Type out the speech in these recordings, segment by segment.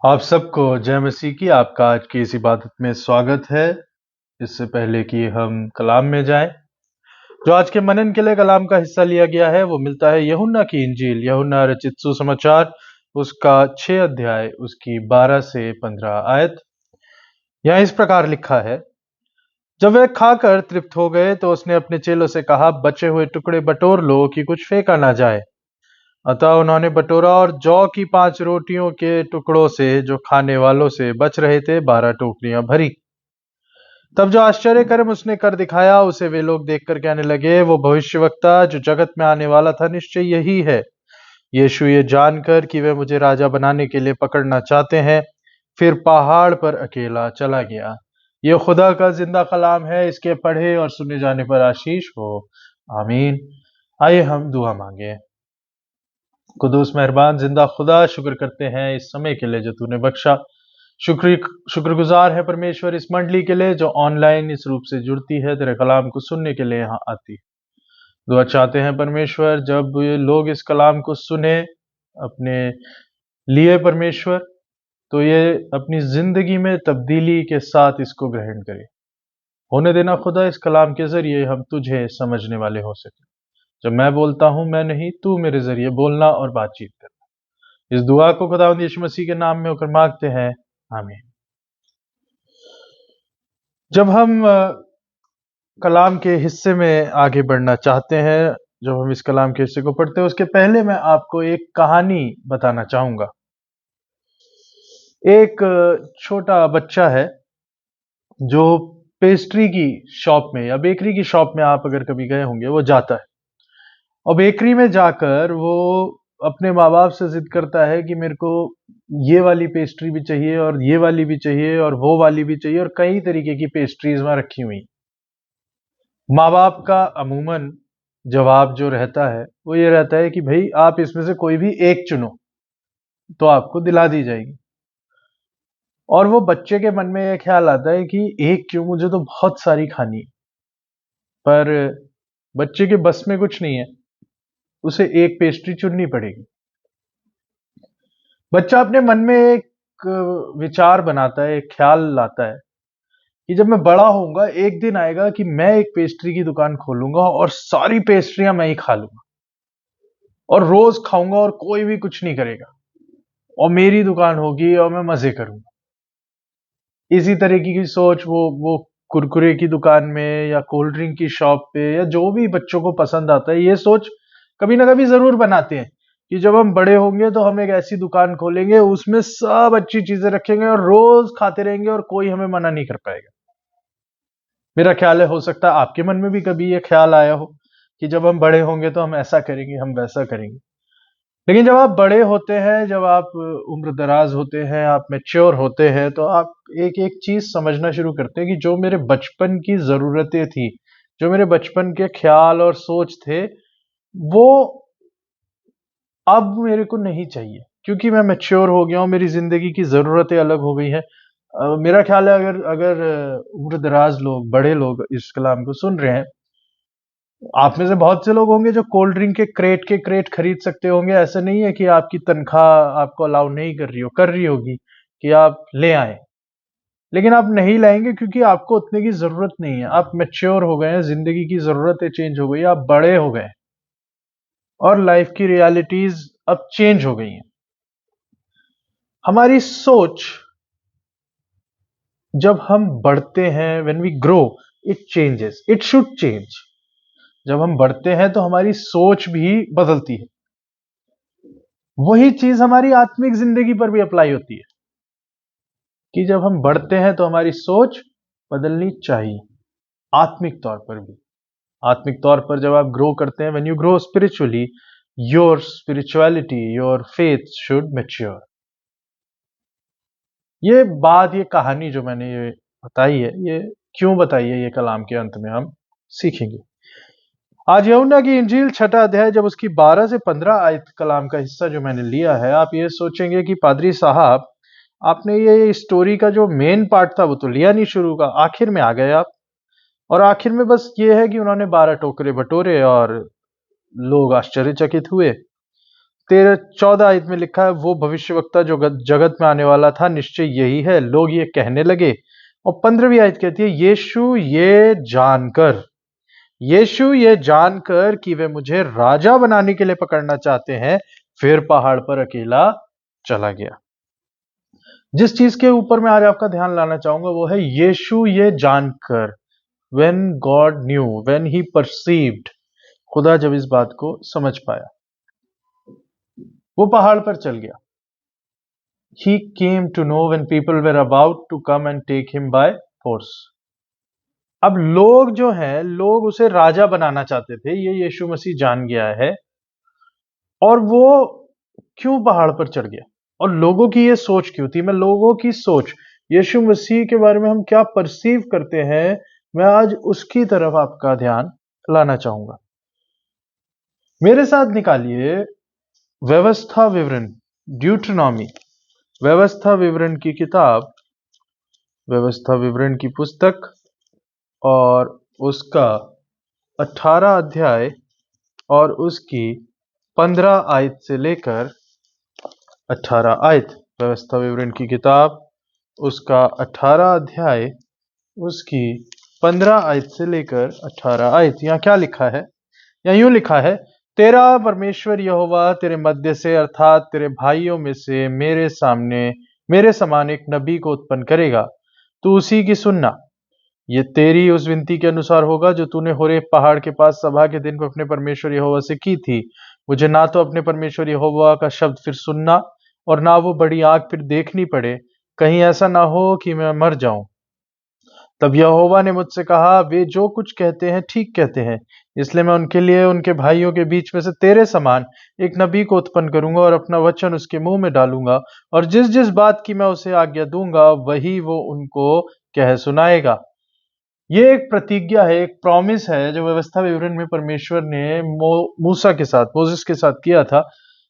आप सबको जय मसीह की आपका आज की इस इबादत में स्वागत है। इससे पहले कि हम कलाम में जाएं, जो आज के मनन के लिए कलाम का हिस्सा लिया गया है वो मिलता है यूहन्ना की इंजील, यूहन्ना रचित सुसमाचार, उसका 6 अध्याय, उसकी 12 से 15 आयत। यहाँ इस प्रकार लिखा है, जब वे खाकर तृप्त हो गए तो उसने अपने चेलों से कहा, बचे हुए टुकड़े बटोर लो कि कुछ फेंका ना जाए। अतः उन्होंने बटोरा और जौ की 5 रोटियों के टुकड़ों से जो खाने वालों से बच रहे थे 12 टोकरियां भरी। तब जो आश्चर्य कर्म उसने कर दिखाया उसे वे लोग देखकर कहने लगे, वो भविष्यवक्ता जो जगत में आने वाला था निश्चय यही है। यीशु ये जानकर कि वे मुझे राजा बनाने के लिए पकड़ना चाहते हैं, फिर पहाड़ पर अकेला चला गया। ये खुदा का जिंदा कलाम है, इसके पढ़े और सुने जाने पर आशीष हो, आमीन। आइए हम दुआ मांगे। कुदूस मेहरबान जिंदा खुदा, शुक्र करते हैं इस समय के लिए जो तूने बख्शा। शुक्रगुजार है परमेश्वर इस मंडली के लिए जो ऑनलाइन इस रूप से जुड़ती है, तेरे कलाम को सुनने के लिए यहाँ आती है। दुआ चाहते हैं परमेश्वर, जब ये लोग इस कलाम को सुने अपने लिए परमेश्वर, तो ये अपनी जिंदगी में तब्दीली के साथ इसको ग्रहण करे। होने देना खुदा, इस कलाम के जरिए हम तुझे समझने वाले हो सके। जब मैं बोलता हूं मैं नहीं, तू मेरे जरिए बोलना और बातचीत करना। इस दुआ को खुदावंद यीशु मसीह के नाम में होकर मांगते हैं, आमीन। जब हम कलाम के हिस्से में आगे बढ़ना चाहते हैं, जब हम इस कलाम के हिस्से को पढ़ते हैं, उसके पहले मैं आपको एक कहानी बताना चाहूंगा। एक छोटा बच्चा है जो पेस्ट्री की शॉप में या बेकरी की शॉप में, आप अगर कभी गए होंगे, वो जाता है और बेकरी में जाकर वो अपने माँ बाप से जिद करता है कि मेरे को ये वाली पेस्ट्री भी चाहिए और ये वाली भी चाहिए और वो वाली भी चाहिए, और कई तरीके की पेस्ट्रीज वहां रखी हुई। माँ बाप का अमूमन जवाब जो रहता है वो ये रहता है कि भाई आप इसमें से कोई भी एक चुनो तो आपको दिला दी जाएगी। और वो बच्चे के मन में ये ख्याल आता है कि एक क्यों, मुझे तो बहुत सारी खानी है। पर बच्चे के बस में कुछ नहीं है, उसे एक पेस्ट्री चुननी पड़ेगी। बच्चा अपने मन में एक विचार बनाता है, एक ख्याल लाता है कि जब मैं बड़ा होऊंगा एक दिन आएगा कि मैं एक पेस्ट्री की दुकान खोलूंगा और सारी पेस्ट्रियां मैं ही खा लूंगा और रोज खाऊंगा और कोई भी कुछ नहीं करेगा और मेरी दुकान होगी और मैं मजे करूंगा। इसी तरीके की सोच वो कुरकुरे की दुकान में या कोल्ड ड्रिंक की शॉप पे या जो भी बच्चों को पसंद आता है, ये सोच कभी ना कभी जरूर बनाते हैं कि जब हम बड़े होंगे तो हम एक ऐसी दुकान खोलेंगे, उसमें सब अच्छी चीजें रखेंगे और रोज खाते रहेंगे और कोई हमें मना नहीं कर पाएगा। मेरा ख्याल है हो सकता है आपके मन में भी कभी ये ख्याल आया हो कि जब हम बड़े होंगे तो हम ऐसा करेंगे, हम वैसा करेंगे। लेकिन जब आप बड़े होते हैं, जब आप उम्र दराज होते हैं, आप मैच्योर होते हैं, तो आप एक एक चीज समझना शुरू करते हैं कि जो मेरे बचपन की जरूरतें थी, जो मेरे बचपन के ख्याल और सोच थे, वो अब मेरे को नहीं चाहिए, क्योंकि मैं मैच्योर हो गया हूं, मेरी जिंदगी की जरूरतें अलग हो गई हैं। मेरा ख्याल है अगर अगर उम्र दराज लोग, बड़े लोग इस कलाम को सुन रहे हैं, आप में से बहुत से लोग होंगे जो कोल्ड ड्रिंक के क्रेट खरीद सकते होंगे। ऐसा नहीं है कि आपकी तनख्वाह आपको अलाउ नहीं कर रही हो, कर रही होगी कि आप ले आए, लेकिन आप नहीं लाएंगे क्योंकि आपको उतने की जरूरत नहीं है। आप मैच्योर हो गए हैं, जिंदगी की जरूरतें चेंज हो गई, आप बड़े हो गए और लाइफ की रियलिटीज अब चेंज हो गई हैं। हमारी सोच जब हम बढ़ते हैं, when we grow, it changes, it should change. जब हम बढ़ते हैं तो हमारी सोच भी बदलती है। वही चीज हमारी आत्मिक जिंदगी पर भी अप्लाई होती है कि जब हम बढ़ते हैं तो हमारी सोच बदलनी चाहिए, आत्मिक तौर पर भी। आत्मिक तौर पर जब आप ग्रो करते हैं, when you grow spiritually, your spirituality, your faith should mature. ये बात, ये कहानी जो मैंने ये बताई है, ये क्यों बताई है, ये कलाम के अंत में हम सीखेंगे। आज यूहन्ना की इंजील 6 अध्याय, जब उसकी 12 से 15 आयत कलाम का हिस्सा जो मैंने लिया है, आप ये सोचेंगे कि पादरी साहब, आपने ये स्टोरी का जो मेन पार्ट था वो तो लिया नहीं शुरू का, आखिर में आ गए आप। और आखिर में बस ये है कि उन्होंने 12 टोकरे बटोरे और लोग आश्चर्यचकित हुए। 14 आयत में लिखा है, वो भविष्यवक्ता जो जगत में आने वाला था निश्चय यही है। लोग ये कहने लगे। और 15वीं आयत कहती है, यीशु ये जानकर कि वे मुझे राजा बनाने के लिए पकड़ना चाहते हैं, फिर पहाड़ पर अकेला चला गया। जिस चीज के ऊपर मैं आज आपका ध्यान लाना चाहूंगा वो है यीशु ये जानकर। When God knew, when he perceived, खुदा जब इस बात को समझ पाया, वो पहाड़ पर चल गया। He came to know when people were about to come and take him by force. अब लोग जो हैं, लोग उसे राजा बनाना चाहते थे, ये यीशु मसीह जान गया है। और वो क्यों पहाड़ पर चढ़ गया और लोगों की ये सोच क्यों थी? मैं लोगों की सोच, यीशु मसीह के बारे में हम क्या परसीव करते हैं, मैं आज उसकी तरफ आपका ध्यान लाना चाहूंगा। मेरे साथ निकालिए व्यवस्था विवरण, ड्यूटरनॉमी, व्यवस्था विवरण की किताब, व्यवस्था विवरण की पुस्तक और उसका 18 अध्याय और उसकी 15 आयत से लेकर 18 आयत। व्यवस्था विवरण की किताब, उसका 18 अध्याय, उसकी 15 आयत से लेकर 18 आयत। यहाँ क्या लिखा है? यहाँ यूं लिखा है, तेरा परमेश्वर यहोवा तेरे मध्य से अर्थात तेरे भाइयों में से मेरे सामने मेरे समान एक नबी को उत्पन्न करेगा, तू उसी की सुनना। ये तेरी उस विनती के अनुसार होगा जो तूने होरेब पहाड़ के पास सभा के दिन को अपने परमेश्वर यहोवा से की थी। मुझे ना तो अपने परमेश्वर यहोवा का शब्द फिर सुनना और ना वो बड़ी आग फिर देखनी पड़े, कहीं ऐसा ना हो कि मैं मर जाऊं। तब यहोवा ने मुझसे कहा, वे जो कुछ कहते हैं ठीक कहते हैं, इसलिए मैं उनके लिए उनके भाइयों के बीच में से तेरे समान एक नबी को उत्पन्न करूंगा और अपना वचन उसके मुंह में डालूंगा, और जिस जिस बात की मैं उसे आज्ञा दूंगा वही वो उनको कह सुनाएगा। ये एक प्रतिज्ञा है, एक प्रॉमिस है जो व्यवस्था विवरण में परमेश्वर ने मूसा के साथ, मोसेस के साथ किया था।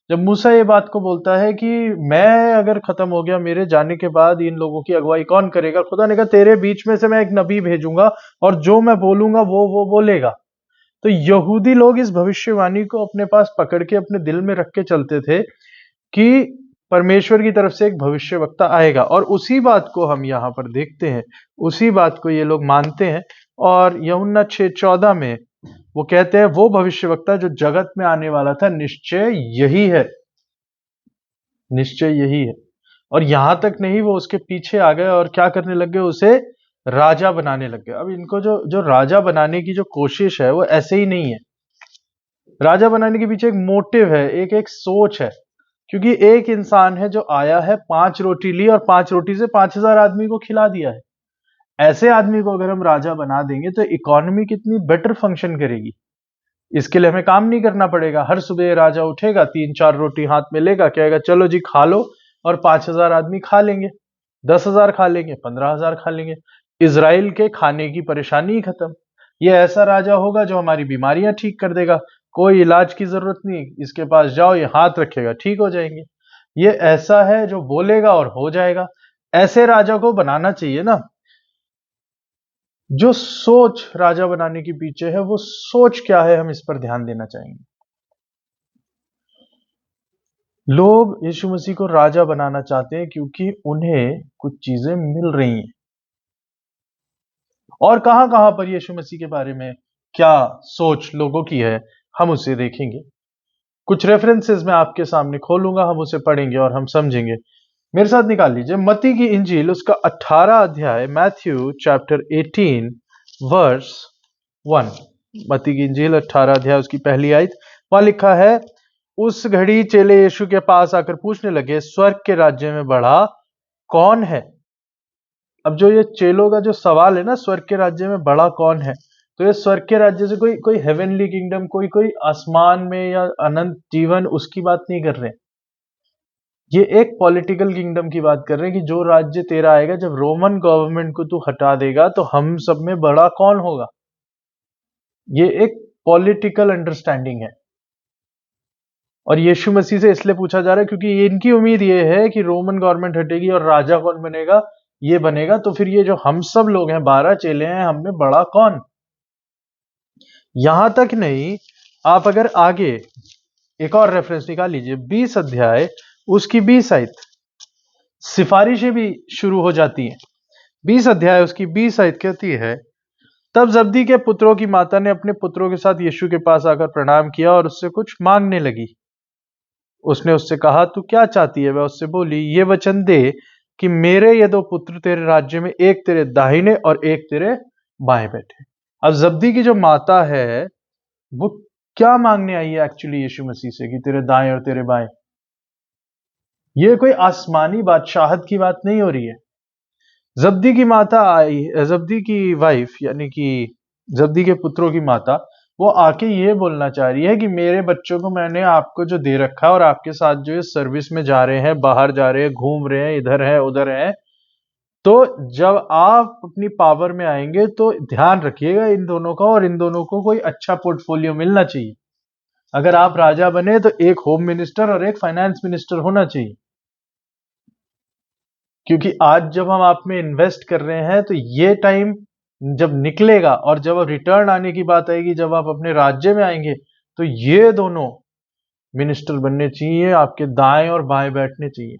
जब मूसा ये बात को बोलता है कि मैं अगर खत्म हो गया, मेरे जाने के बाद इन लोगों की अगुवाई कौन करेगा? खुदा ने कहा, तेरे बीच में से मैं एक नबी भेजूंगा और जो मैं बोलूंगा वो बोलेगा। तो यहूदी लोग इस भविष्यवाणी को अपने पास पकड़ के अपने दिल में रख के चलते थे कि परमेश्वर की तरफ से एक भविष्यवक्ता आएगा, और उसी बात को हम यहाँ पर देखते हैं, उसी बात को ये लोग मानते हैं। और यूहन्ना 6:14 में वो कहते हैं, वो भविष्यवक्ता जो जगत में आने वाला था निश्चय यही है, निश्चय यही है। और यहां तक नहीं, वो उसके पीछे आ गए और क्या करने लग गए? उसे राजा बनाने लग गए। अब इनको जो जो राजा बनाने की जो कोशिश है वो ऐसे ही नहीं है। राजा बनाने के पीछे एक मोटिव है, एक एक सोच है। क्योंकि एक इंसान है जो आया है, 5 रोटी ली और 5 रोटी से 5000 आदमी को खिला दिया है। ऐसे आदमी को अगर हम राजा बना देंगे तो इकोनॉमी कितनी बेटर फंक्शन करेगी। इसके लिए हमें काम नहीं करना पड़ेगा। हर सुबह राजा उठेगा, 3-4 रोटी हाथ में लेगा, कहेगा चलो जी खा लो, और 5000 आदमी खा लेंगे, 10,000 खा लेंगे, 15,000 खा लेंगे। इजराइल के खाने की परेशानी ही खत्म। ये ऐसा राजा होगा जो हमारी बीमारियां ठीक कर देगा, कोई इलाज की जरूरत नहीं, इसके पास जाओ, ये हाथ रखेगा, ठीक हो जाएंगे। ये ऐसा है जो बोलेगा और हो जाएगा। ऐसे राजा को बनाना चाहिए ना। जो सोच राजा बनाने के पीछे है, वो सोच क्या है, हम इस पर ध्यान देना चाहेंगे। लोग यीशु मसीह को राजा बनाना चाहते हैं क्योंकि उन्हें कुछ चीजें मिल रही हैं। और कहां कहां पर यीशु मसीह के बारे में क्या सोच लोगों की है, हम उसे देखेंगे। कुछ रेफरेंसेस मैं आपके सामने खोलूंगा, हम उसे पढ़ेंगे और हम समझेंगे। मेरे साथ निकाल लीजिए मत्ती की इंजील, उसका 18 अध्याय, मैथ्यू चैप्टर 18 वर्स 1। मत्ती की इंजील 18 अध्याय, उसकी पहली आयत। वहां लिखा है, उस घड़ी चेले यीशु के पास आकर पूछने लगे, स्वर्ग के राज्य में बड़ा कौन है? अब जो ये चेलों का जो सवाल है ना, स्वर्ग के राज्य में बड़ा कौन है, तो ये स्वर्ग के राज्य से कोई कोई हेवनली किंगडम, कोई कोई आसमान में या अनंत जीवन, उसकी बात नहीं कर रहे। ये एक पॉलिटिकल किंगडम की बात कर रहे हैं कि जो राज्य तेरा आएगा, जब रोमन गवर्नमेंट को तू हटा देगा तो हम सब में बड़ा कौन होगा। ये एक पॉलिटिकल अंडरस्टैंडिंग है। और यीशु मसीह से इसलिए पूछा जा रहा है क्योंकि इनकी उम्मीद ये है कि रोमन गवर्नमेंट हटेगी और राजा कौन बनेगा? ये बनेगा। तो फिर ये जो हम सब लोग हैं, 12 चेले हैं, हम में बड़ा कौन? यहां तक नहीं, आप अगर आगे एक और रेफरेंस निकाल लीजिए, 20 अध्याय उसकी 20 आयत, सिफारिशें भी शुरू हो जाती हैं। 20 अध्याय उसकी 20 आयत कहती है, तब जब्दी के पुत्रों की माता ने अपने पुत्रों के साथ यीशु के पास आकर प्रणाम किया और उससे कुछ मांगने लगी। उसने उससे कहा, तू क्या चाहती है? वह उससे बोली, ये वचन दे कि मेरे ये दो पुत्र तेरे राज्य में, एक तेरे दाहिने और एक तेरे बाएं बैठे। अब जब्दी की जो माता है वो क्या मांगने आई है एक्चुअली यीशु मसीह से कि तेरे दाएं और तेरे बाएं? ये कोई आसमानी बादशाहत की बात नहीं हो रही है। जब्दी की माता आई, जब्दी की वाइफ यानी कि जब्दी के पुत्रों की माता, वो आके ये बोलना चाह रही है कि मेरे बच्चों को मैंने आपको जो दे रखा है और आपके साथ जो ये सर्विस में जा रहे हैं, बाहर जा रहे हैं, घूम रहे हैं, इधर है उधर है, तो जब आप अपनी पावर में आएंगे तो ध्यान रखिएगा इन दोनों का, और इन दोनों को कोई अच्छा पोर्टफोलियो मिलना चाहिए। अगर आप राजा बने तो एक होम मिनिस्टर और एक फाइनेंस मिनिस्टर होना चाहिए, क्योंकि आज जब हम आप में इन्वेस्ट कर रहे हैं तो ये टाइम जब निकलेगा और जब रिटर्न आने की बात आएगी, जब आप अपने राज्य में आएंगे, तो ये दोनों मिनिस्टर बनने चाहिए, आपके दाएं और बाएं बैठने चाहिए।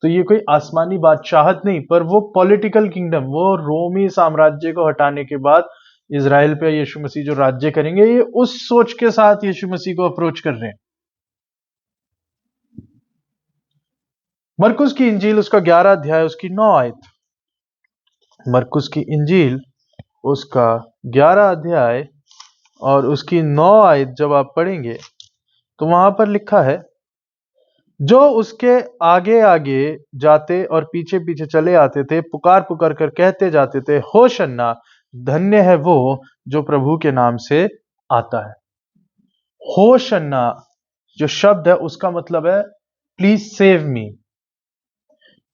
तो ये कोई आसमानी बादशाहत नहीं, पर वो पॉलिटिकल किंगडम, वो रोमी साम्राज्य को हटाने के बाद इजराइल पे यीशु मसीह जो राज्य करेंगे, ये उस सोच के साथ यीशु मसीह को अप्रोच कर रहे हैं। मरकुस की इंजील उसका 11 अध्याय उसकी 9 आयत, मरकुस की इंजील उसका 11 अध्याय और उसकी 9 आयत जब आप पढ़ेंगे तो वहां पर लिखा है, जो उसके आगे आगे जाते और पीछे पीछे चले आते थे, पुकार पुकार कर कहते जाते थे, होशन्ना, धन्य है वो जो प्रभु के नाम से आता है। होशन्ना जो शब्द है उसका मतलब है प्लीज सेव मी।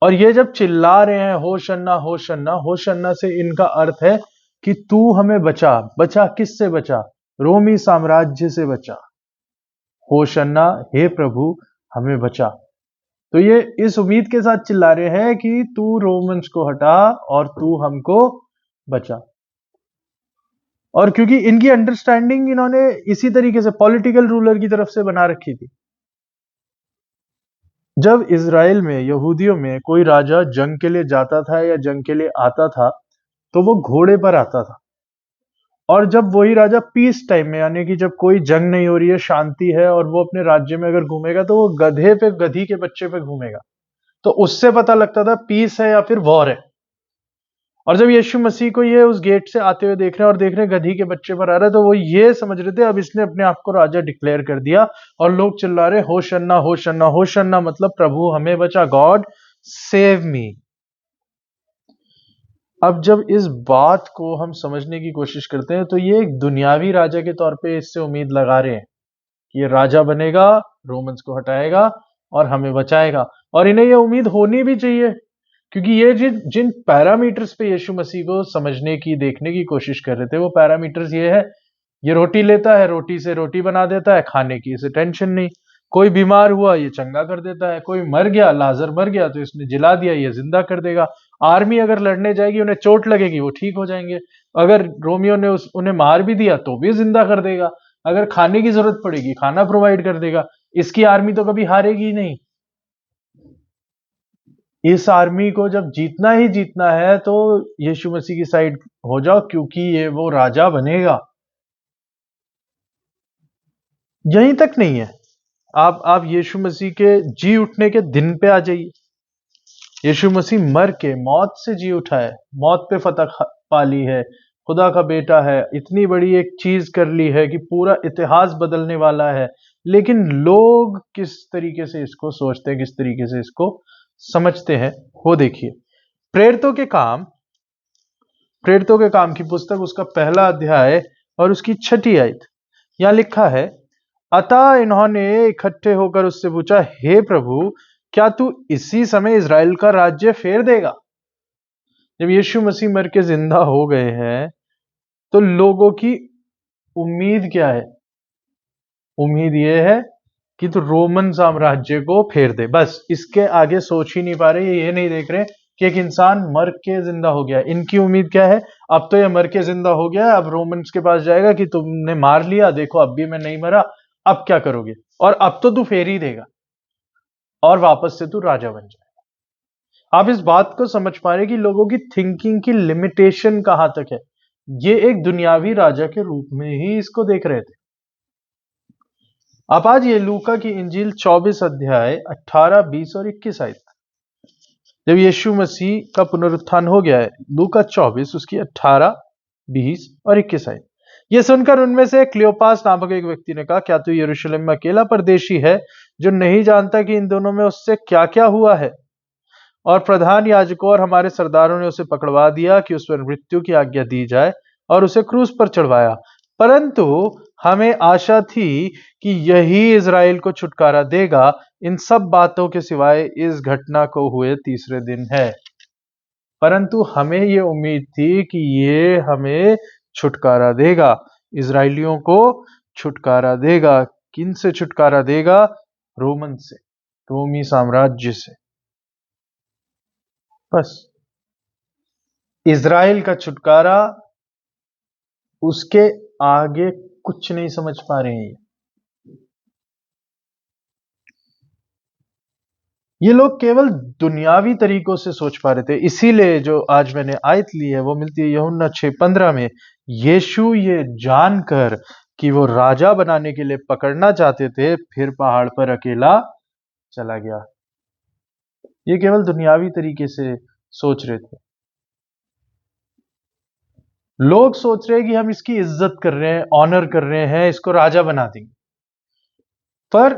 और ये जब चिल्ला रहे हैं होशन्ना होशन्ना होशन्ना, से इनका अर्थ है कि तू हमें बचा। बचा किससे बचा? रोमी साम्राज्य से बचा। होशन्ना, हे प्रभु हमें बचा। तो ये इस उम्मीद के साथ चिल्ला रहे हैं कि तू रोमन्स को हटा और तू हमको बचा। और क्योंकि इनकी अंडरस्टैंडिंग इन्होंने इसी तरीके से पॉलिटिकल रूलर की तरफ से बना रखी थी। जब इज़राइल में, यहूदियों में कोई राजा जंग के लिए जाता था या जंग के लिए आता था, तो वो घोड़े पर आता था। और जब वही राजा पीस टाइम में, यानी कि जब कोई जंग नहीं हो रही है, शांति है, और वो अपने राज्य में अगर घूमेगा तो वो गधे पे, गधी के बच्चे पे घूमेगा। तो उससे पता लगता था पीस है या फिर वॉर है। और जब यीशु मसीह को ये उस गेट से आते हुए देख रहे हैं और देख रहे हैं गधी के बच्चे पर आ रहा है, तो वो ये समझ रहे थे अब इसने अपने आप को राजा डिक्लेयर कर दिया। और लोग चिल्ला रहे होशन्ना होशन्ना होशन्ना, मतलब प्रभु हमें बचा, गॉड सेव मी। अब जब इस बात को हम समझने की कोशिश करते हैं तो ये एक दुनियावी राजा के तौर पे इससे उम्मीद लगा रहे हैं कि ये राजा बनेगा, रोमन्स को हटाएगा और हमें बचाएगा। और इन्हें ये उम्मीद होनी भी चाहिए, क्योंकि ये जिन जिन पैरामीटर्स पे यीशु मसीह को समझने की, देखने की कोशिश कर रहे थे, वो पैरामीटर्स ये है, ये रोटी लेता है, रोटी से रोटी बना देता है, खाने की इसे टेंशन नहीं। कोई बीमार हुआ ये चंगा कर देता है, कोई मर गया, लाजर मर गया तो इसने जिला दिया, ये जिंदा कर देगा। आर्मी अगर लड़ने जाएगी, उन्हें चोट लगेगी, वो ठीक हो जाएंगे। अगर रोमियो ने उन्हें मार भी दिया तो भी जिंदा कर देगा। अगर खाने की जरूरत पड़ेगी, खाना प्रोवाइड कर देगा। इसकी आर्मी तो कभी हारेगी नहीं। इस आर्मी को जब जीतना ही जीतना है तो यीशु मसीह की साइड हो जाओ, क्योंकि ये वो राजा बनेगा। यहीं तक नहीं है, आप यीशु मसीह के जी उठने के दिन पे आ जाइए। यीशु मसीह मर के, मौत से जी उठा है, मौत पे फतह पा ली है, खुदा का बेटा है, इतनी बड़ी एक चीज कर ली है कि पूरा इतिहास बदलने वाला है। लेकिन लोग किस तरीके से इसको सोचते हैं, किस तरीके से इसको समझते हैं, वो देखिए। प्रेरितों के काम, प्रेरितों के काम की पुस्तक उसका 1 अध्याय और उसकी 6 आयत, यहां लिखा है, अतः इन्होंने इकट्ठे होकर उससे पूछा, हे प्रभु, क्या तू इसी समय इज़राइल का राज्य फेर देगा? जब यीशु मसीह मर के जिंदा हो गए हैं तो लोगों की उम्मीद क्या है? उम्मीद यह है कि तू रोमन साम्राज्य को फेर दे। बस इसके आगे सोच ही नहीं पा रहे, ये नहीं देख रहे कि एक इंसान मर के जिंदा हो गया। इनकी उम्मीद क्या है? अब तो ये मर के जिंदा हो गया, अब रोमन्स के पास जाएगा कि तुमने मार लिया, देखो अब भी मैं नहीं मरा, अब क्या करोगे, और अब तो तू फेर ही देगा और वापस से तू राजा बन जाएगा। आप इस बात को समझ पा रहे कि लोगों की थिंकिंग की लिमिटेशन कहां तक है। ये एक दुनियावी राजा के रूप में ही इसको देख रहे थे। आप आज ये लूका की इंजील 24 अध्याय 18, 20 और 21 आयत, जब यीशु मसीह का पुनरुत्थान हो गया है, लूका 24 उसकी 18, 20 और 21 आयत। ये सुनकर उनमें से क्लियोपास नामक एक व्यक्ति ने कहा, क्या तू यरूशलेम में अकेला परदेशी है जो नहीं जानता कि इन दोनों में उससे क्या क्या हुआ है? और प्रधान याजकों और हमारे सरदारों ने उसे पकड़वा दिया कि उस पर मृत्यु की आज्ञा दी जाए और उसे क्रूस पर चढ़वाया। परंतु हमें आशा थी कि यही इज़राइल को छुटकारा देगा। इन सब बातों के सिवाय इस घटना को हुए तीसरे दिन है। परंतु हमें ये उम्मीद थी कि ये हमें छुटकारा देगा, इज़राइलियों को छुटकारा देगा। किन से छुटकारा देगा? रोमन से, रोमी साम्राज्य से। बस इज़राइल का छुटकारा, उसके आगे कुछ नहीं समझ पा रहे हैं। ये लोग केवल दुनियावी तरीकों से सोच पा रहे थे। इसीलिए जो आज मैंने आयत ली है वो मिलती है यूहन्ना 6:15 में। यीशु ये जानकर कि वो राजा बनाने के लिए पकड़ना चाहते थे, फिर पहाड़ पर अकेला चला गया। ये केवल दुनियावी तरीके से सोच रहे थे। लोग सोच रहे हैं कि हम इसकी इज्जत कर रहे हैं, ऑनर कर रहे हैं, इसको राजा बना देंगे। पर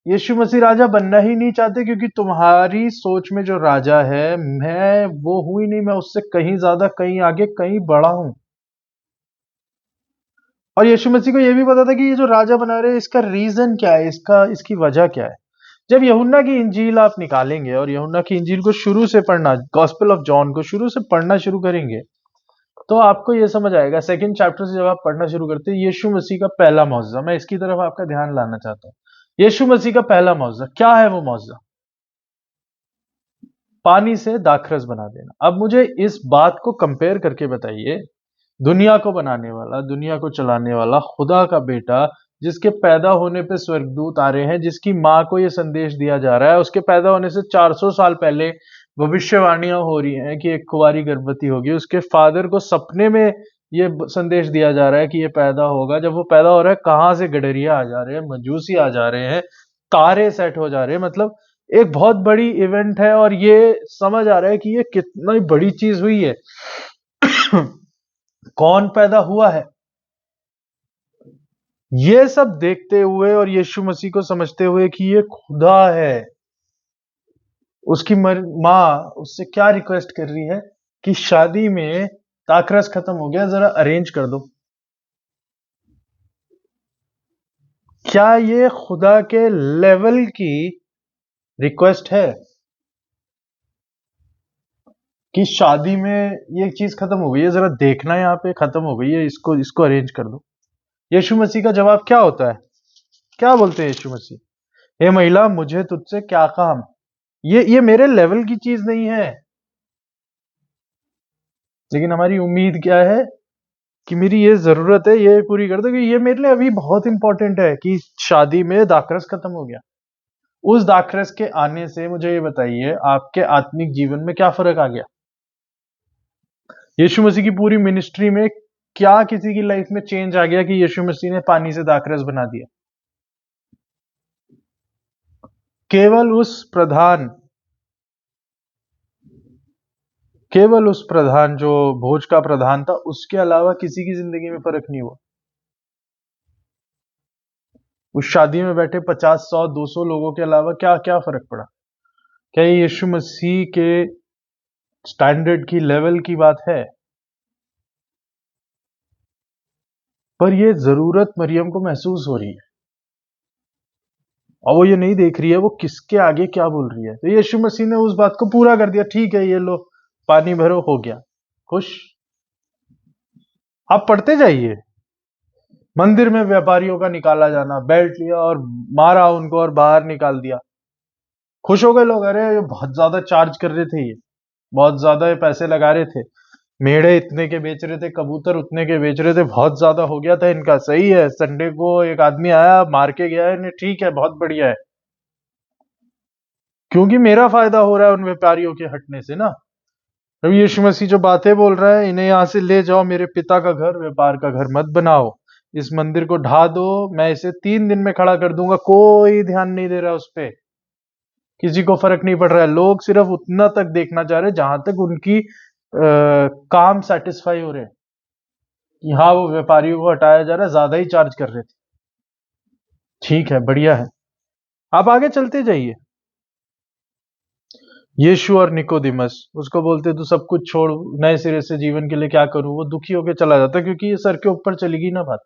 यीशु मसीह राजा बनना ही नहीं चाहते, क्योंकि तुम्हारी सोच में जो राजा है, मैं वो हूं ही नहीं, मैं उससे कहीं ज्यादा, कहीं आगे, कहीं बड़ा हूं। और यीशु मसीह को यह भी पता था कि ये जो राजा बना रहे हैं, इसका रीजन क्या है, इसकी वजह क्या है। जब यूहन्ना की इंजील आप निकालेंगे और यूहन्ना की इंजील को शुरू से पढ़ना, गॉस्पेल ऑफ जॉन को शुरू से पढ़ना शुरू करेंगे, तो आपको यह समझ आएगा। सेकंड चैप्टर से जब आप पढ़ना शुरू करते हैं, यीशु मसीह का पहला मौजज़ा, मैं इसकी तरफ आपका ध्यान लाना चाहता हूं। यीशु मसीह का पहला मौजज़ा क्या है? वो मौजज़ा पानी से दाखरस बना देना। अब मुझे इस बात को कंपेयर करके बताइए, दुनिया को बनाने वाला, दुनिया को चलाने वाला, खुदा का बेटा, जिसके पैदा होने पे स्वर्गदूत आ रहे हैं, जिसकी माँ को यह संदेश दिया जा रहा है, उसके पैदा होने से 400 साल पहले भविष्यवाणियां हो रही हैं कि एक कुंवारी गर्भवती होगी। उसके फादर को सपने में ये संदेश दिया जा रहा है कि ये पैदा होगा। जब वो पैदा हो रहा है, कहां से गडरिया आ जा रहे हैं, मजूसी आ जा रहे हैं, तारे सेट हो जा रहे हैं। मतलब एक बहुत बड़ी इवेंट है, और ये समझ आ रहा है कि ये कितना बड़ी चीज हुई है। कौन पैदा हुआ है, ये सब देखते हुए और यीशु मसीह को समझते हुए कि ये खुदा है, उसकी माँ उससे क्या रिक्वेस्ट कर रही है कि शादी में दाखरस खत्म हो गया, जरा अरेंज कर दो। क्या ये खुदा के लेवल की रिक्वेस्ट है कि शादी में ये चीज खत्म हो गई है, जरा देखना, यहाँ पे खत्म हो गई है, इसको अरेंज कर दो? यीशु मसीह का जवाब क्या होता है? क्या बोलते हैं यीशु मसीह? हे महिला, मुझे तुझसे क्या काम? ये मेरे लेवल की चीज नहीं है। लेकिन हमारी उम्मीद क्या है कि मेरी ये जरूरत है, ये पूरी कर दो, कि ये मेरे लिए अभी बहुत इंपॉर्टेंट है कि शादी में दाखरस खत्म हो गया। उस दाखरस के आने से मुझे ये बताइए, आपके आत्मिक जीवन में क्या फर्क आ गया? यीशु मसीह की पूरी मिनिस्ट्री में क्या किसी की लाइफ में चेंज आ गया कि यीशु मसीह ने पानी से दाखरस बना दिया? केवल उस प्रधान जो भोज का प्रधान था, उसके अलावा किसी की जिंदगी में फर्क नहीं हुआ। उस शादी में बैठे 50, 100, 200 लोगों के अलावा क्या क्या फर्क पड़ा? क्या ये यीशु मसीह के स्टैंडर्ड की, लेवल की बात है? पर ये जरूरत मरियम को महसूस हो रही है, और वो ये नहीं देख रही है वो किसके आगे क्या बोल रही है। तो यीशु मसीह ने उस बात को पूरा कर दिया। ठीक है, ये लो, पानी भरो, हो गया, खुश। आप पढ़ते जाइए। मंदिर में व्यापारियों का निकाला जाना, बेल्ट लिया और मारा उनको और बाहर निकाल दिया। खुश हो गए लोग, अरे ये बहुत ज्यादा चार्ज कर रहे थे, ये बहुत ज्यादा पैसे लगा रहे थे। मेढ़े इतने के बेच रहे थे, कबूतर उतने के बेच रहे थे, बहुत ज्यादा हो गया था इनका। सही है, संडे को एक आदमी आया मार के गया है इन्हें, ठीक है, बहुत बढ़िया है, क्योंकि मेरा फायदा हो रहा है उन व्यापारियों के हटने से ना। अब यीशु मसीह जो बातें बोल रहा है, इन्हें यहां से ले जाओ, मेरे पिता का घर व्यापार का घर मत बनाओ, इस मंदिर को ढा दो, मैं इसे 3 दिन में खड़ा कर दूंगा। कोई ध्यान नहीं दे रहा उस पे, किसी को फर्क नहीं पड़ रहा है। लोग सिर्फ उतना तक देखना चाह रहे हैं जहां तक उनकी काम सेटिस्फाई हो रहे हैं, कि हाँ वो व्यापारियों को हटाया जा रहा है, ज्यादा ही चार्ज कर रहे थे, ठीक है, बढ़िया है। आप आगे चलते जाइए। यीशु और निकोदिमस उसको बोलते तू सब कुछ छोड़, नए सिरे से जीवन के लिए क्या करूं। वो दुखी होकर चला जाता, क्योंकि ये सर के ऊपर चली गई ना बात।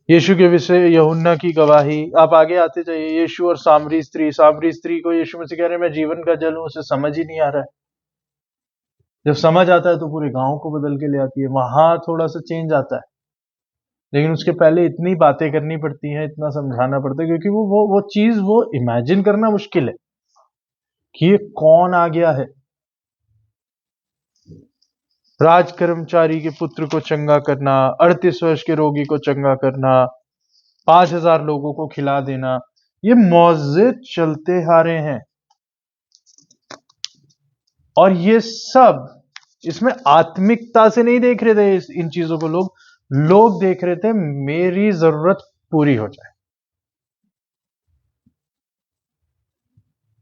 यीशु के विषय यूहन्ना की गवाही, आप आगे आते जाइए। यीशु और सामरी स्त्री, सामरी स्त्री को यीशु मसीह कह रहे हैं मैं जीवन का जल हूं, उसे समझ ही नहीं आ रहा है। जब समझ आता है तो पूरे गांव को बदल के ले आती है। वहां थोड़ा सा चेंज आता है, लेकिन उसके पहले इतनी बातें करनी पड़ती हैं, इतना समझाना पड़ता है, क्योंकि वो चीज वो इमेजिन करना मुश्किल है कि ये कौन आ गया है। राज कर्मचारी के पुत्र को चंगा करना, 38 वर्ष के रोगी को चंगा करना, 5,000 लोगों को खिला देना, ये मौजे चलते आ रहे हैं। और ये सब इसमें आत्मिकता से नहीं देख रहे थे इन चीजों को। लोग देख रहे थे मेरी जरूरत पूरी हो जाए।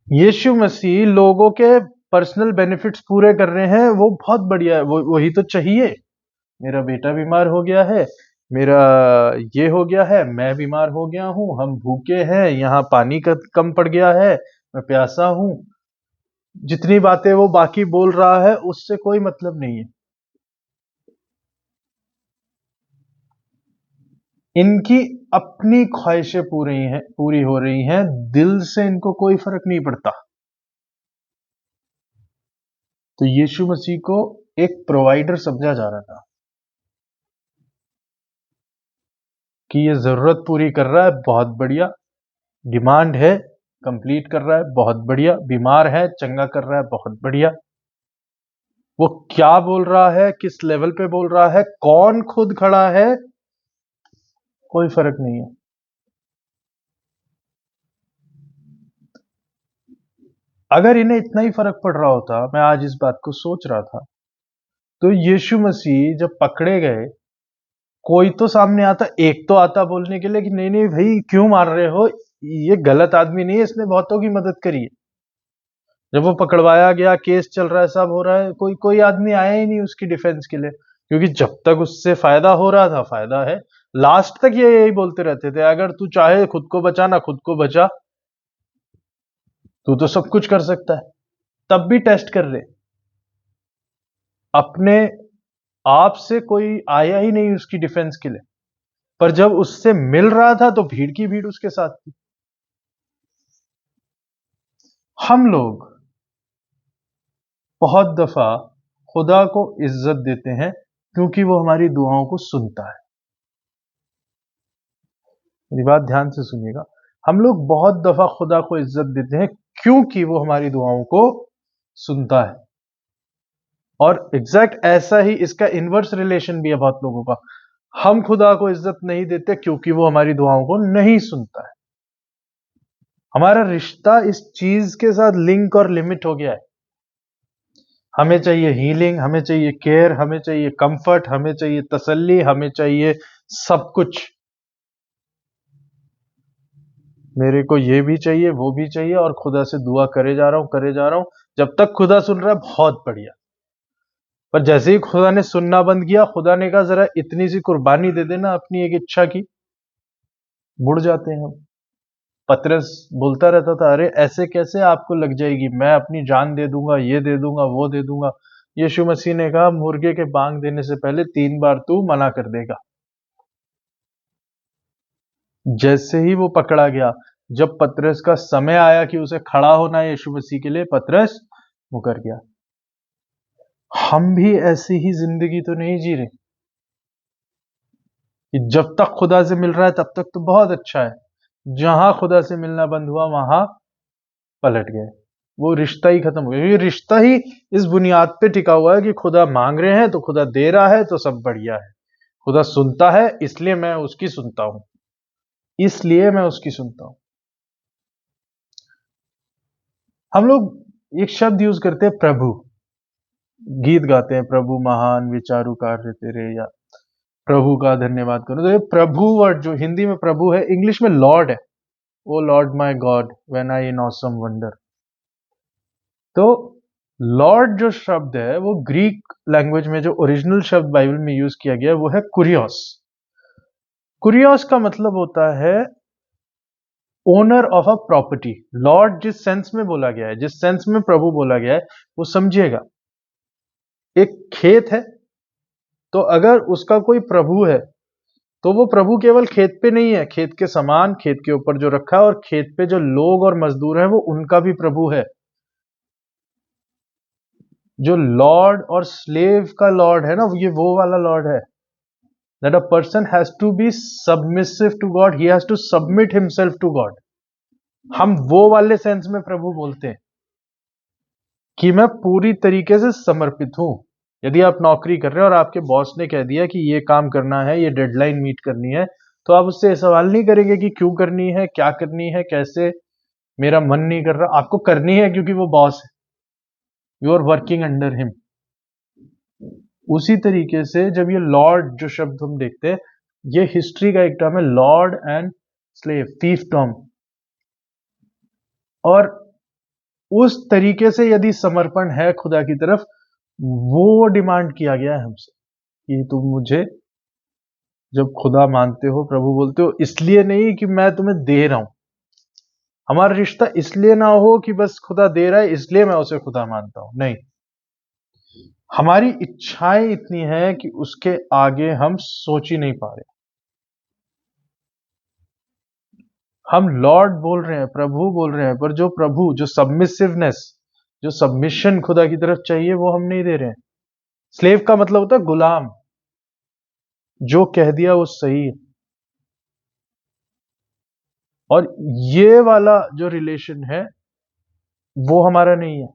यीशु मसीह लोगों के पर्सनल बेनिफिट्स पूरे कर रहे हैं, वो बहुत बढ़िया है, वही तो चाहिए। मेरा बेटा बीमार हो गया है, मेरा ये हो गया है, मैं बीमार हो गया हूं, हम भूखे हैं, यहाँ पानी का कम पड़ गया है, मैं प्यासा हूं। जितनी बातें वो बाकी बोल रहा है उससे कोई मतलब नहीं है। इनकी अपनी ख्वाहिशें पूरी हो रही हैं, दिल से इनको कोई फर्क नहीं पड़ता। तो यीशु मसीह को एक प्रोवाइडर समझा जा रहा था, कि ये जरूरत पूरी कर रहा है, बहुत बढ़िया, डिमांड है कंप्लीट कर रहा है, बहुत बढ़िया, बीमार है चंगा कर रहा है, बहुत बढ़िया। वो क्या बोल रहा है, किस लेवल पे बोल रहा है, कौन खुद खड़ा है, कोई फर्क नहीं है। अगर इन्हें इतना ही फर्क पड़ रहा होता, मैं आज इस बात को सोच रहा था, तो यीशु मसीह जब पकड़े गए, कोई तो सामने आता, एक तो आता बोलने के लिए कि नहीं नहीं भाई क्यों मार रहे हो, ये गलत आदमी नहीं है, इसने बहुतों की मदद करी है। जब वो पकड़वाया गया, केस चल रहा है, सब हो रहा है, कोई कोई आदमी आया ही नहीं उसकी डिफेंस के लिए, क्योंकि जब तक उससे फायदा हो रहा था, फायदा है। लास्ट तक ये यही बोलते रहते थे, अगर तू चाहे खुद को बचाना, खुद को बचा, तू तो सब कुछ कर सकता है। तब भी टेस्ट कर रहे, अपने आप से कोई आया ही नहीं उसकी डिफेंस के लिए। पर जब उससे मिल रहा था तो भीड़ की भीड़ उसके साथ थी। हम लोग बहुत दफा खुदा को इज्जत देते हैं क्योंकि वो हमारी दुआओं को सुनता है। मेरी बात ध्यान से सुनिएगा। हम लोग बहुत दफा खुदा को इज्जत देते हैं क्योंकि वो हमारी दुआओं को सुनता है। और एग्जैक्ट ऐसा ही इसका इनवर्स रिलेशन भी है बहुत लोगों का। हम खुदा को इज्जत नहीं देते क्योंकि वो हमारी दुआओं को नहीं सुनता है। हमारा रिश्ता इस चीज के साथ लिंक और लिमिट हो गया है। हमें चाहिए हीलिंग, हमें चाहिए केयर, हमें चाहिए कंफर्ट, हमें चाहिए तसल्ली, हमें चाहिए सब कुछ। मेरे को ये भी चाहिए, वो भी चाहिए, और खुदा से दुआ करे जा रहा हूं, करे जा रहा हूं। जब तक खुदा सुन रहा है बहुत बढ़िया। पर जैसे ही खुदा ने सुनना बंद किया, खुदा ने कहा जरा इतनी सी कुर्बानी दे देना अपनी एक इच्छा की, मुड़ जाते हैं हम। पतरस बोलता रहता था, अरे ऐसे कैसे आपको लग जाएगी, मैं अपनी जान दे दूंगा, ये दे दूंगा, वो दे दूंगा। यीशु मसीह ने कहा मुर्गे के बांग देने से पहले 3 बार तू मना कर देगा। जैसे ही वो पकड़ा गया, जब पतरस का समय आया कि उसे खड़ा होना है यीशु मसीह के लिए, पतरस मुकर गया। हम भी ऐसी ही जिंदगी तो नहीं जी रहे कि जब तक खुदा से मिल रहा है तब तक तो बहुत अच्छा है, जहां खुदा से मिलना बंद हुआ वहां पलट गए। वो रिश्ता ही खत्म हो गया। ये रिश्ता ही इस बुनियाद पे टिका हुआ है कि खुदा मांग रहे हैं तो खुदा दे रहा है तो सब बढ़िया है, खुदा सुनता है इसलिए मैं उसकी सुनता हूं, इसलिए मैं उसकी सुनता हूं। हम लोग एक शब्द यूज करते हैं प्रभु, गीत गाते हैं प्रभु महान विचारु कार्य तेरे, या प्रभु का धन्यवाद करो। तो ये प्रभु वर्ड जो हिंदी में प्रभु है, इंग्लिश में लॉर्ड है। Oh lord my God when I in awesome wonder. तो लॉर्ड जो शब्द है वो ग्रीक लैंग्वेज में जो ओरिजिनल शब्द बाइबल में यूज किया गया है वो है कुरियोस। कुरियोस का मतलब होता है owner of a property. Lord जिस सेंस में बोला गया है, जिस सेंस में प्रभु बोला गया है, वो समझिएगा। एक खेत है, तो अगर उसका कोई प्रभु है तो वो प्रभु केवल खेत पे नहीं है, खेत के समान खेत के ऊपर जो रखा है, और खेत पे जो लोग और मजदूर हैं वो उनका भी प्रभु है। जो लॉर्ड और स्लेव का लॉर्ड है ना, ये वो वाला लॉर्ड है, that a person has to be submissive to God, he has to submit himself to God। हम वो वाले सेंस में प्रभु बोलते हैं कि मैं पूरी तरीके से समर्पित हूं। यदि आप नौकरी कर रहे हैं और आपके बॉस ने कह दिया कि ये काम करना है, ये डेडलाइन मीट करनी है, तो आप उससे सवाल नहीं करेंगे कि क्यों करनी है, क्या करनी है, कैसे, मेरा मन नहीं कर रहा। आपको करनी है क्योंकि वो बॉस है, you are working under him. उसी तरीके से जब ये लॉर्ड जो शब्द हम देखते हैं, ये हिस्ट्री का एक टर्म है, Lord and slave, thief term. और उस तरीके से यदि समर्पण है खुदा की तरफ, वो डिमांड किया गया है हमसे कि तुम मुझे जब खुदा मानते हो, प्रभु बोलते हो, इसलिए नहीं कि मैं तुम्हें दे रहा हूं। हमारा रिश्ता इसलिए ना हो कि बस खुदा दे रहा है इसलिए मैं उसे खुदा मानता हूं, नहीं। हमारी इच्छाएं इतनी हैं कि उसके आगे हम सोच ही नहीं पा रहे। हम लॉर्ड बोल रहे हैं, प्रभु बोल रहे हैं, पर जो प्रभु, जो सबमिसिवनेस, जो सबमिशन खुदा की तरफ चाहिए, वो हम नहीं दे रहे हैं। स्लेव का मतलब होता है गुलाम, जो कह दिया वो सही है। और ये वाला जो रिलेशन है वो हमारा नहीं है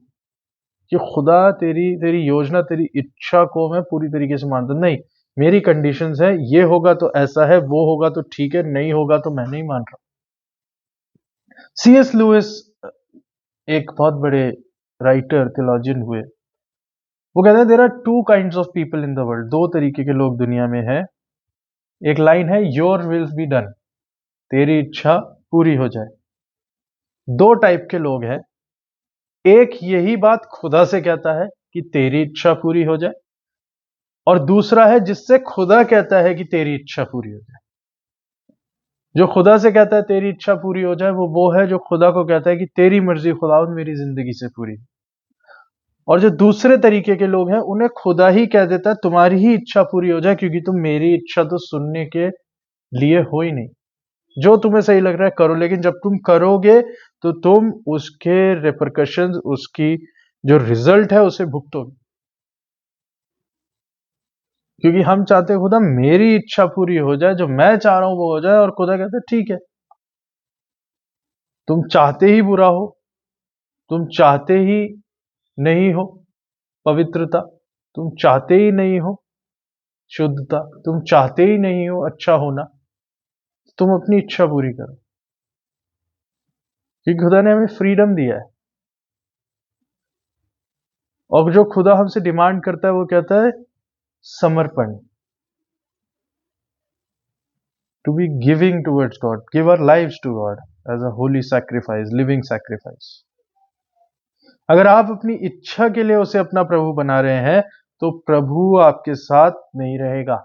कि खुदा तेरी तेरी योजना, तेरी इच्छा को मैं पूरी तरीके से मानता नहीं। मेरी कंडीशंस है, ये होगा तो ऐसा है, वो होगा तो ठीक है, नहीं होगा तो मैं नहीं मान रहा। सीएस लुइस एक बहुत बड़े राइटर, थियोलॉजियन हुए। वो कहते हैं there are two kinds of people in the world. दो तरीके के लोग दुनिया में हैं। एक लाइन है, योर विल बी डन, तेरी इच्छा पूरी हो जाए। दो टाइप के लोग हैं, एक यही बात खुदा से कहता है कि तेरी इच्छा पूरी हो जाए, और दूसरा है जिससे खुदा कहता है कि तेरी इच्छा पूरी हो जाए। जो खुदा से कहता है तेरी इच्छा पूरी हो जाए, वो है जो खुदा को कहता है कि तेरी मर्जी खुदावंद मेरी जिंदगी से पूरी। और जो दूसरे तरीके के लोग हैं, उन्हें खुदा ही कह देता है तुम्हारी ही इच्छा पूरी हो जाए, क्योंकि तुम मेरी इच्छा तो सुनने के लिए हो ही नहीं। जो तुम्हें सही लग रहा है करो, लेकिन जब तुम करोगे तो तुम उसके रेपरकशंस, उसकी जो रिजल्ट है उसे भुगतोगे। क्योंकि हम चाहते हैं खुदा मेरी इच्छा पूरी हो जाए, जो मैं चाह रहा हूं वो हो जाए, और खुदा कहता है ठीक है, तुम चाहते ही बुरा हो, तुम चाहते ही नहीं हो पवित्रता, तुम चाहते ही नहीं हो शुद्धता, तुम चाहते ही नहीं हो अच्छा होना, तुम अपनी इच्छा पूरी करो। क्योंकि खुदा ने हमें फ्रीडम दिया है। और जो खुदा हमसे डिमांड करता है वो कहता है समर्पण, to be giving towards God, give our lives to God as a holy sacrifice, living sacrifice. अगर आप अपनी इच्छा के लिए उसे अपना प्रभु बना रहे हैं तो प्रभु आपके साथ नहीं रहेगा।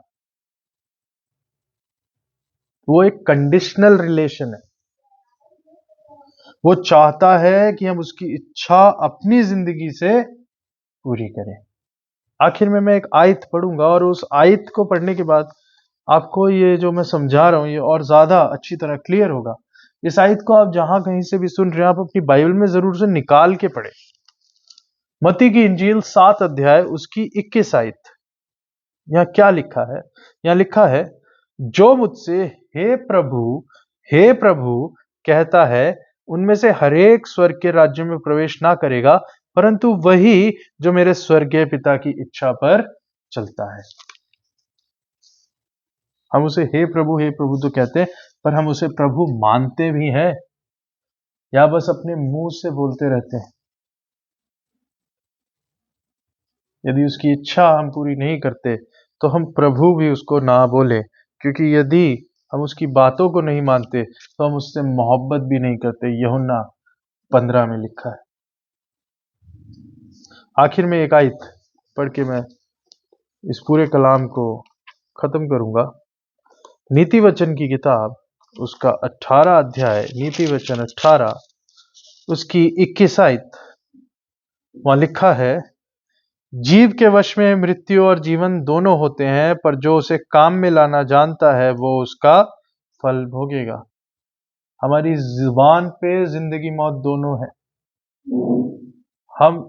वो एक कंडीशनल रिलेशन है। वो चाहता है कि हम उसकी इच्छा अपनी जिंदगी से पूरी करें। आखिर में मैं एक आयत पढ़ूंगा, और उस आयत को पढ़ने के बाद आपको ये जो मैं समझा रहा हूं ये और ज्यादा अच्छी तरह क्लियर होगा। इस आयत को आप जहां कहीं से भी सुन रहे हैं, आप अपनी बाइबल में जरूर से निकाल के पढ़े। मत्ती की इंजील 7 अध्याय उसकी 21 आयत। यहाँ क्या लिखा है? यहाँ लिखा है, जो मुझसे हे प्रभु कहता है उनमें से हर एक स्वर्ग के राज्य में प्रवेश ना करेगा, परंतु वही जो मेरे स्वर्गीय पिता की इच्छा पर चलता है। हम उसे हे प्रभु तो कहते हैं, पर हम उसे प्रभु मानते भी हैं या बस अपने मुंह से बोलते रहते हैं? यदि उसकी इच्छा हम पूरी नहीं करते तो हम प्रभु भी उसको ना बोले, क्योंकि यदि हम उसकी बातों को नहीं मानते तो हम उससे मोहब्बत भी नहीं करते। यूहन्ना 15 में लिखा है। आखिर में एक आयत पढ़ के मैं इस पूरे कलाम को खत्म करूंगा। नीति वचन की किताब, उसका 18 अध्याय, नीति वचन 18, उसकी 21 आयत, वहां लिखा है, जीव के वश में मृत्यु और जीवन दोनों होते हैं, पर जो उसे काम में लाना जानता है वो उसका फल भोगेगा। हमारी जुबान पे जिंदगी मौत दोनों है। हम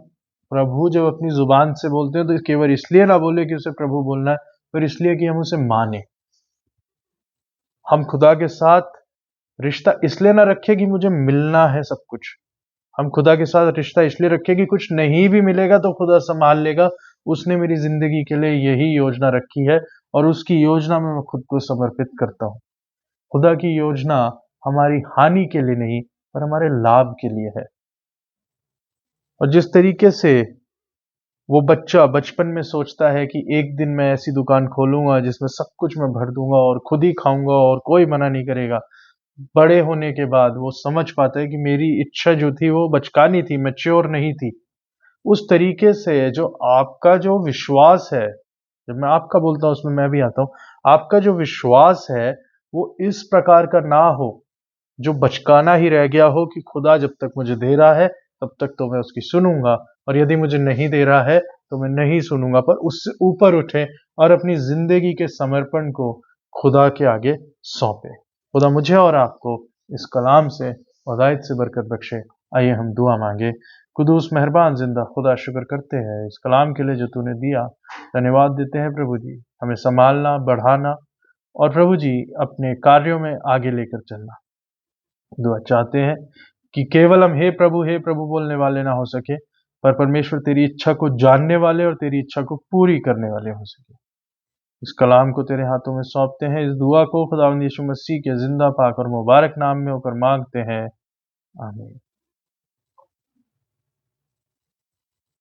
प्रभु जब अपनी जुबान से बोलते हैं तो केवल इसलिए ना बोले कि उसे प्रभु बोलना है, पर इसलिए कि हम उसे माने। हम खुदा के साथ रिश्ता इसलिए ना रखें कि मुझे मिलना है सब कुछ। हम खुदा के साथ रिश्ता इसलिए रखें कि कुछ नहीं भी मिलेगा तो खुदा संभाल लेगा। उसने मेरी जिंदगी के लिए यही योजना रखी है और उसकी योजना में मैं खुद को समर्पित करता हूँ। खुदा की योजना हमारी हानि के लिए नहीं, पर हमारे लाभ के लिए है। और जिस तरीके से वो बच्चा बचपन में सोचता है कि एक दिन मैं ऐसी दुकान खोलूंगा जिसमें सब कुछ मैं भर दूंगा और खुद ही खाऊंगा और कोई मना नहीं करेगा, बड़े होने के बाद वो समझ पाता है कि मेरी इच्छा जो थी वो बचकानी थी, मैच्योर नहीं थी। उस तरीके से जो आपका जो विश्वास है, जब मैं आपका बोलता हूं उसमें मैं भी आता हूं, आपका जो विश्वास है वो इस प्रकार का ना हो जो बचकाना ही रह गया हो कि खुदा जब तक मुझे दे रहा है तब तक तो मैं उसकी सुनूंगा, और यदि मुझे नहीं दे रहा है तो मैं नहीं सुनूंगा। पर उससे ऊपर उठे और अपनी जिंदगी के समर्पण को खुदा के आगे सौंपे। खुदा मुझे और आपको इस कलाम से हिदायत से बरकत बख्शे। आइए हम दुआ मांगे। कुदूस मेहरबान जिंदा खुदा, शुक्र करते हैं इस कलाम के लिए जो तूने दिया। धन्यवाद देते हैं प्रभु जी, हमें संभालना, बढ़ाना और प्रभु जी अपने कार्यों में आगे लेकर चलना। दुआ चाहते हैं कि केवल हम हे प्रभु बोलने वाले ना हो सके, पर परमेश्वर तेरी इच्छा को जानने वाले और तेरी इच्छा को पूरी करने वाले हो सके। इस कलाम को तेरे हाथों में सौंपते हैं। इस दुआ को खुदावंद यीशु मसीह के जिंदा पाक और मुबारक नाम में होकर मांगते हैं, आमीन।